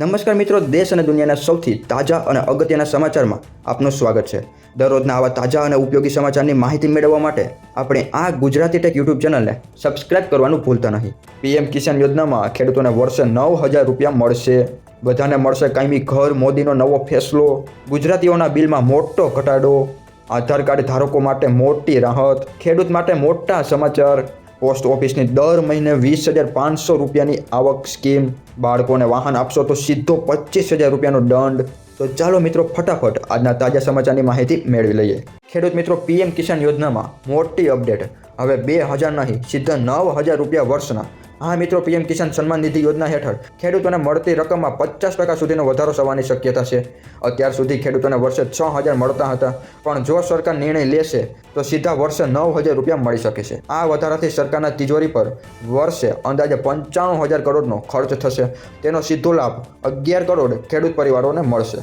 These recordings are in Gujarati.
નમસ્કાર મિત્રો, દેશ અને દુનિયાના સૌથી તાજા અને અગત્યના સમાચારમાં આપનું સ્વાગત છે। દરરોજના આવા તાજા અને ઉપયોગી સમાચારની માહિતી મેળવવા માટે આપણે આ ગુજરાતી ટેક યુટ્યુબ ચેનલને સબસ્ક્રાઇબ કરવાનું ભૂલતા નહીં। પીએમ કિસાન યોજનામાં ખેડૂતોને વર્ષે 9,000 રૂપિયા મળશે। બધાને મળશે કાયમી ઘર, મોદીનો નવો ફેસલો, ગુજરાતીઓના બિલમાં મોટો ઘટાડો, આધાર કાર્ડ ધારકો માટે મોટી રાહત, ખેડૂત માટે મોટા સમાચાર, પોસ્ટ ઓફિસની દર મહિને 20,500 રૂપિયાની આવક સ્કીમ, બાળકોને વાહન આપશો તો સીધો 25,000 રૂપિયાનો દંડ। તો ચાલો મિત્રો, ફટાફટ આજના તાજા સમાચારની માહિતી મેળવી લઈએ। ખેડૂત મિત્રો, પીએમ કિસાન યોજનામાં મોટી અપડેટ। હવે 2,000 નહીં, સીધા 9,000 રૂપિયા વર્ષના। હા મિત્રો, પીએમ કિસાન સન્માન નિધિ યોજના હેઠળ ખેડૂતોને મળતી રકમમાં 50% સુધીનો વધારો થવાની શક્યતા છે। અત્યાર સુધી ખેડૂતોને વર્ષે 6,000 મળતા હતા, પણ જો સરકાર નિર્ણય લેશે તો સીધા વર્ષે 9,000 રૂપિયા મળી શકે છે। આ વધારાથી સરકારના તિજોરી પર વર્ષે અંદાજે 95,000 કરોડનો ખર્ચ થશે। તેનો સીધો લાભ 11 કરોડ ખેડૂત પરિવારોને મળશે।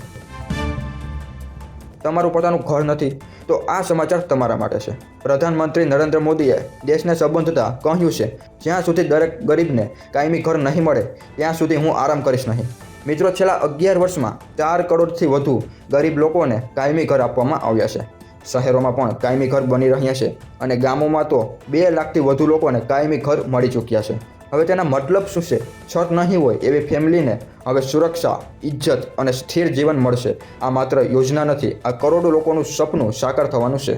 તમારું પોતાનું ઘર નથી તો આ સમાચાર તમારા માટે છે। પ્રધાનમંત્રી નરેન્દ્ર મોદીએ દેશને સંબોધતા કહ્યું છે, જ્યાં સુધી દરેક ગરીબને કાયમી ઘર નહીં મળે ત્યાં સુધી હું આરામ કરીશ નહીં। મિત્રો, છેલ્લા 11 વર્ષમાં 4 કરોડથી વધુ ગરીબ લોકોને કાયમી ઘર આપવામાં આવ્યા છે। શહેરોમાં પણ કાયમી ઘર બની રહ્યા છે અને ગામોમાં તો 2 લાખથી વધુ લોકોને કાયમી ઘર મળી ચૂક્યા છે। હવે તેના મતલબ શું છે? છત નહીં હોય એવી ફેમિલીને હવે સુરક્ષા, ઇજ્જત અને સ્થિર જીવન મળશે। આ માત્ર યોજના નથી, આ કરોડો લોકોનું સપનું સાકાર થવાનું છે।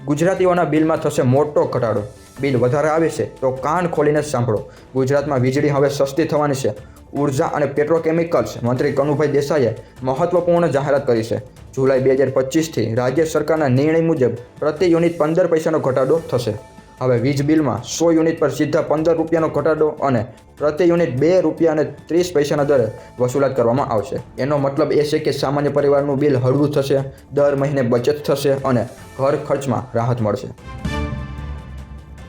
ગુજરાતીઓના બિલમાં થશે મોટો ઘટાડો। બિલ વધારે આવે છે તો કાન ખોલીને સાંભળો। ગુજરાતમાં વીજળી હવે સસ્તી થવાની છે। ઉર્જા અને પેટ્રોકેમિકલ્સ મંત્રી કનુભાઈ દેસાઈએ મહત્વપૂર્ણ જાહેરાત કરી છે। જુલાઈ 2025થી રાજ્ય સરકારના નિર્ણય મુજબ પ્રતિ યુનિટ 15 પૈસાનો ઘટાડો થશે। હવે વીજ બિલમાં 100 યુનિટ પર સીધા 15 રૂપિયાનો ઘટાડો અને પ્રતિ યુનિટ 2 રૂપિયા અને 30 પૈસાના દરે વસૂલાત કરવામાં આવશે। એનો મતલબ એ છે કે સામાન્ય પરિવારનું બિલ હળવું થશે, દર મહિને બચત થશે અને ઘર ખર્ચમાં રાહત મળશે।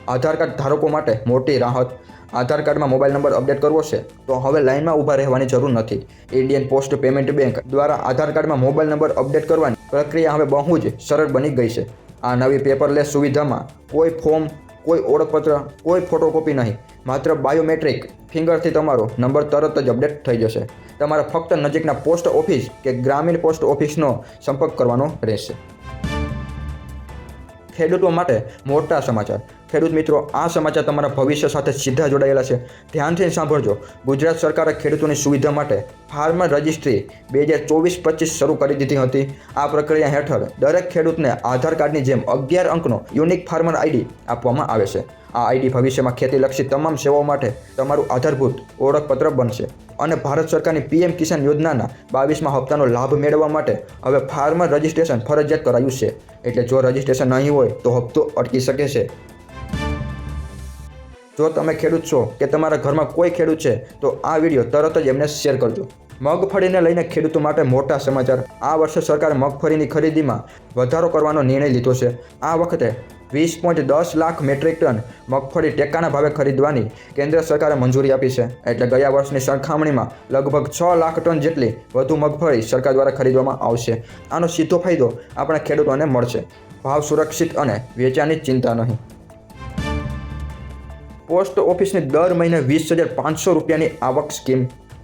આધાર કાર્ડ ધારકો માટે મોટી રાહત। આધાર કાર્ડમાં મોબાઈલ નંબર અપડેટ કરવો છે તો હવે લાઇનમાં ઊભા રહેવાની જરૂર નથી। ઇન્ડિયન પોસ્ટ પેમેન્ટ બેંક દ્વારા આધાર કાર્ડમાં મોબાઈલ નંબર અપડેટ કરવાની પ્રક્રિયા હવે બહુ જ સરળ બની ગઈ છે। આ નવી પેપરલેસ સુવિધામાં કોઈ ફોર્મ, કોઈ ઓળખપત્ર, કોઈ ફોટોકોપી નહીં, માત્ર બાયોમેટ્રિક ફિંગરથી તમારો નંબર તરત જ અપડેટ થઈ જશે। તમારે ફક્ત નજીકના પોસ્ટ ઓફિસ કે ગ્રામીણ પોસ્ટ ઓફિસનો સંપર્ક કરવાનો રહેશે। ખેડૂતો માટે મોટા સમાચાર। ખેડૂત મિત્રો, આ સમાચાર તમારા ભવિષ્ય સાથે સીધા જોડાયેલા છે। ધ્યાનથી સાંભળજો। ગુજરાત સરકારે ખેડૂતોની સુવિધા માટે ફાર્મર રજિસ્ટ્રી 2024-25 શરૂ કરી દીધી હતી। આ પ્રક્રિયા હેઠળ દરેક ખેડૂતને આધાર કાર્ડની જેમ 11 અંકનો યુનિક ફાર્મર આઈડી આપવામાં આવે છે। આ આઈડી ભવિષ્યમાં ખેતીલક્ષી તમામ સેવાઓ માટે તમારું આધારભૂત ઓળખપત્ર બનશે અને ભારત સરકારની પીએમ કિસાન યોજનાના 22મા હપ્તાનો લાભ મેળવવા માટે હવે ફાર્મર રજિસ્ટ્રેશન ફરજિયાત કરાયું છે। એટલે જો રજિસ્ટ્રેશન નહીં હોય તો હપ્તો અટકી શકે છે। જો તમે ખેડૂત છો કે તમારા ઘરમાં કોઈ ખેડૂત છે તો આ વિડીયો તરત જ એમને શેર કરજો। મગફળીને લઈને ખેડૂતો માટે મોટા સમાચાર। આ વર્ષે સરકારે મગફળીની ખરીદીમાં વધારો કરવાનો નિર્ણય લીધો છે। આ વખતે 20.10 લાખ મેટ્રિક ટન મગફળી ટેકાના ભાવે ખરીદવાની કેન્દ્ર સરકારે મંજૂરી આપી છે। એટલે ગયા વર્ષની સરખામણીમાં લગભગ 6 લાખ ટન જેટલી વધુ મગફળી સરકાર દ્વારા ખરીદવામાં આવશે। આનો સીધો ફાયદો આપણા ખેડૂતોને મળશે। ભાવ સુરક્ષિત અને વેચાણની ચિંતા નહીં। પોસ્ટ ઓફિસની દર મહિને 20,500 રૂપિયાની આવક સ્કીમ।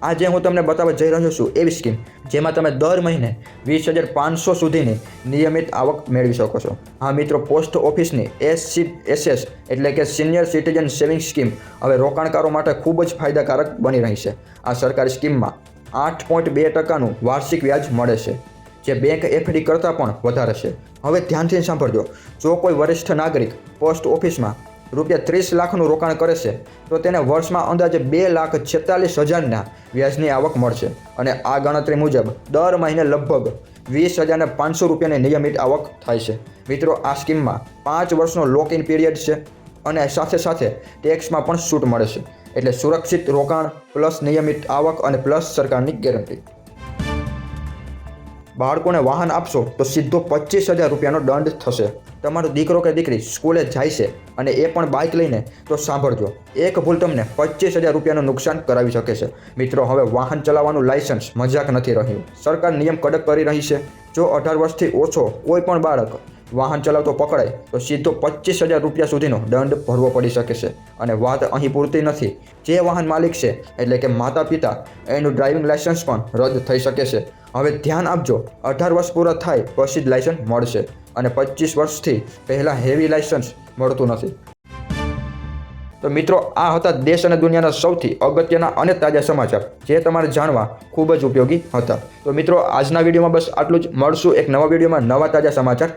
આજે હું તમને બતાવવા જઈ રહ્યો છું એવી સ્કીમ જેમાં તમે દર મહિને 20,500 સુધીની નિયમિત આવક મેળવી શકો છો। હા મિત્રો, પોસ્ટ ઓફિસની SCSS એટલે કે સિનિયર સિટીઝન સેવિંગ સ્કીમ હવે રોકાણકારો માટે ખૂબ જ ફાયદાકારક બની રહી છે। આ સરકારી સ્કીમમાં 8.2% વાર્ષિક વ્યાજ મળે છે, જે બેંક FD કરતાં પણ વધારે છે। હવે ધ્યાનથી સાંભળજો। જો કોઈ વરિષ્ઠ નાગરિક પોસ્ટ ઓફિસમાં રૂપિયા 30 લાખનું રોકાણ કરે છે તો તેને વર્ષમાં અંદાજે 2,46,000ના વ્યાજની આવક મળશે અને આ ગણતરી મુજબ દર મહિને લગભગ 20,500 રૂપિયાની નિયમિત આવક થાય છે। મિત્રો, આ સ્કીમમાં 5 વર્ષનો લોક ઇન પીરિયડ છે અને સાથે સાથે ટેક્સમાં પણ છૂટ મળે છે। એટલે સુરક્ષિત રોકાણ પ્લસ નિયમિત આવક અને પ્લસ સરકારની ગેરંટી। બાળકોને વાહન આપશો તો સીધો 25,000 રૂપિયાનો દંડ થશે। તમારો દીકરો કે દીકરી સ્કૂલે જાય છે અને એ પણ બાઇક લઈને તો સાંભળજો, એક ભૂલ તમને 25,000 રૂપિયાનું નુકસાન કરાવી શકે છે। મિત્રો, હવે વાહન ચલાવવાનું લાયસન્સ મજાક નથી રહ્યું। સરકાર નિયમ કડક કરી રહી છે। જો 18 વર્ષથી ઓછો કોઈ પણ બાળક વાહન ચલાવતો પકડાય તો સીધો 25,000 રૂપિયા સુધીનો દંડ ભરવો પડી શકે છે. અને વાત અહીં પૂરતી નથી. જે વાહન માલિક છે એટલે કે માતા પિતા એનું ડ્રાઇવિંગ લાયસન્સ પણ રદ થઈ શકે છે. હવે ધ્યાન આપજો, 18 વર્ષ પૂરા થાય પછી જ લાયસન્સ મળશે અને 25 વર્ષથી પહેલાં હેવી લાયસન્સ મળતું નથી. તો મિત્રો, આ હતા દેશ અને દુનિયાના સૌથી અગત્યના અને તાજા સમાચાર જે તમારે જાણવા ખૂબ જ ઉપયોગી હતા. તો મિત્રો, આજના વિડીયોમાં બસ આટલું જ. મળશું એક નવા વિડીયોમાં નવા તાજા સમાચાર.